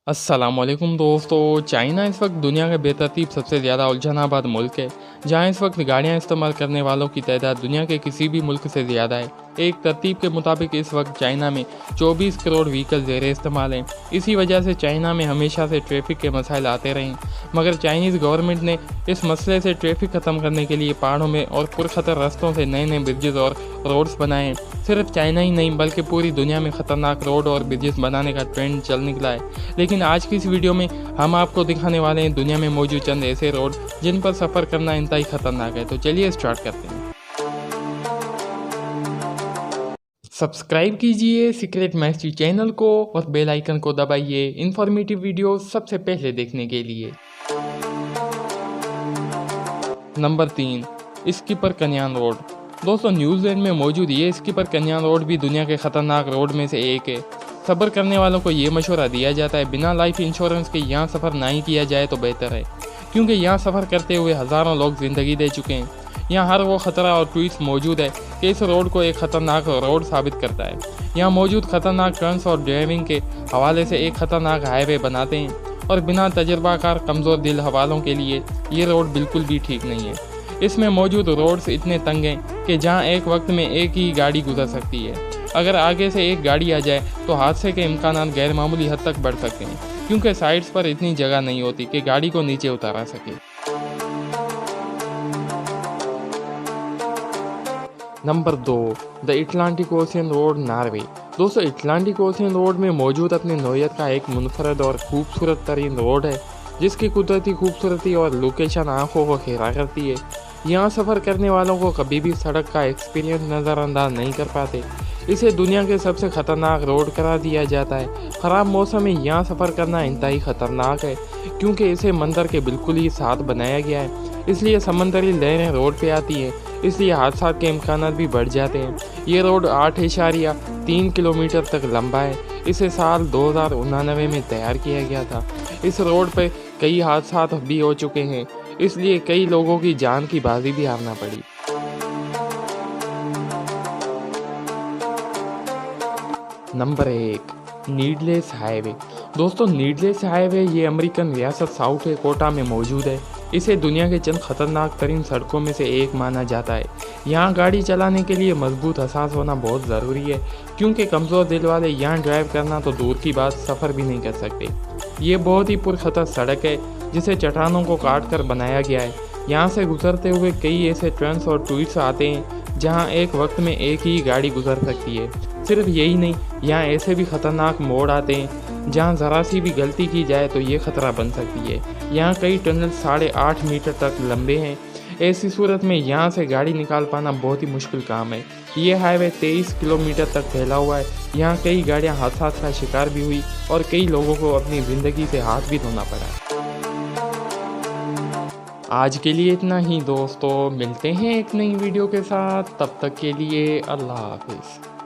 अस्सलामुअलैकुम दोस्तों। चाइना इस वक्त दुनिया का बेतरतीब सबसे ज़्यादा उलझनाबाद मुल्क है, जहां इस वक्त गाड़ियां इस्तेमाल करने वालों की तादाद दुनिया के किसी भी मुल्क से ज़्यादा है। एक तरतीब के मुताबिक इस वक्त चाइना में 24 करोड़ व्हीकल ज़ेरे इस्तेमाल हैं। इसी वजह से चाइना में हमेशा से ट्रैफिक के मसाइल आते रहे, मगर चाइनीज़ गवर्नमेंट ने इस मसले से ट्रैफिक ख़त्म करने के लिए पहाड़ों में और पुरखतर रास्तों से नए नए ब्रिजेस और रोड्स बनाए हैं। सिर्फ चाइना ही नहीं बल्कि पूरी दुनिया में ख़तरनाक रोड और ब्रिजेस बनाने का ट्रेंड चल निकला है। लेकिन आज की इस वीडियो में हम आपको दिखाने वाले हैं दुनिया में मौजूद चंद ऐसे रोड जिन पर सफ़र करना इंतहाई ख़तरनाक है। तो चलिए स्टार्ट करते हैं। सब्सक्राइब कीजिए सीक्रेट मैस्ट्री चैनल को और बेल आइकन को दबाइए इंफॉर्मेटिव वीडियो सबसे पहले देखने के लिए। Number 3, skipper canyon road. दोस्तों, न्यूजीलैंड में मौजूद ये स्कीपर कन्यान रोड भी दुनिया के ख़तरनाक रोड में से एक है। सफ़र करने वालों को ये मशवरा दिया जाता है बिना लाइफ इंश्योरेंस के यहाँ सफ़र ना ही किया जाए तो बेहतर है, क्योंकि यहाँ सफ़र करते हुए हज़ारों लोग ज़िंदगी दे चुके हैं। यहाँ हर वो ख़तरा और ट्विस्ट मौजूद है कि इस रोड को एक ख़तरनाक रोड साबित करता है। यहाँ मौजूद ख़तरनाक टर्न्स और ड्राइविंग के हवाले से एक ख़तरनाक हाईवे बनाते हैं, और बिना तजर्बाकार कमज़ोर दिल हवालों के लिए ये रोड बिल्कुल भी ठीक नहीं है। इसमें मौजूद रोड्स इतने तंग हैं कि जहाँ एक वक्त में एक ही गाड़ी गुजर सकती है। अगर आगे से एक गाड़ी आ जाए तो हादसे के इम्कानात गैर मामूली हद तक बढ़ सकते हैं, क्योंकि साइड्स पर इतनी जगह नहीं होती कि गाड़ी को नीचे उतारा सके। Number 2, the Atlantic ocean road, Norway. दोस्तों, अटलांटिक ओशियन रोड में मौजूद अपनी नौयत का एक मुनफरद और खूबसूरत तरीन रोड है, जिसकी कुदरती खूबसूरती और लोकेशन आंखों को खेरा करती है। यहाँ सफ़र करने वालों को कभी भी सड़क का एक्सपीरियंस नज़रअंदाज नहीं कर पाते। इसे दुनिया के सबसे ख़तरनाक रोड करार दिया जाता है। ख़राब मौसम में यहाँ सफ़र करना इंतहाई ख़तरनाक है, क्योंकि इसे मंदिर के बिल्कुल ही साथ बनाया गया है। इसलिए समंदरी लहरें रोड पे आती हैं, इसलिए हादसा के इम्कान भी बढ़ जाते हैं। ये रोड 8.3 किलोमीटर तक लंबा है। इसे साल 2099 में तैयार किया गया था। इस रोड पर कई हादसा भी हो चुके हैं, इसलिए कई लोगों की जान की बाजी भी हारना पड़ी। Number 1, needless highway. दोस्तों, नीडलेस हाईवे ये अमेरिकन रियासत साउथ कोटा में मौजूद है। इसे दुनिया के चंद खतरनाक तरीन सड़कों में से एक माना जाता है। यहाँ गाड़ी चलाने के लिए मजबूत एहसास होना बहुत ज़रूरी है, क्योंकि कमज़ोर दिल वाले यहाँ ड्राइव करना तो दूर की बात सफ़र भी नहीं कर सकते। ये बहुत ही पुरखतर सड़क है, जिसे चट्टानों को काट कर बनाया गया है। यहाँ से गुजरते हुए कई ऐसे टर्न्स और ट्विस्ट आते हैं जहाँ एक वक्त में एक ही गाड़ी गुजर सकती है। सिर्फ यही नहीं, यहाँ ऐसे भी ख़तरनाक मोड़ आते हैं जहाँ ज़रा सी भी गलती की जाए तो ये ख़तरा बन सकती है। यहाँ कई टनल 8.5 मीटर तक लंबे हैं। ऐसी सूरत में यहाँ से गाड़ी निकाल पाना बहुत ही मुश्किल काम है। ये हाईवे 23 किलोमीटर तक फैला हुआ है। यहाँ कई गाड़ियाँ हादसा का शिकार भी हुई और कई लोगों को अपनी ज़िंदगी से हाथ भी धोना पड़ा। आज के लिए इतना ही दोस्तों, मिलते हैं एक नई वीडियो के साथ। तब तक के लिए अल्लाह हाफिज़।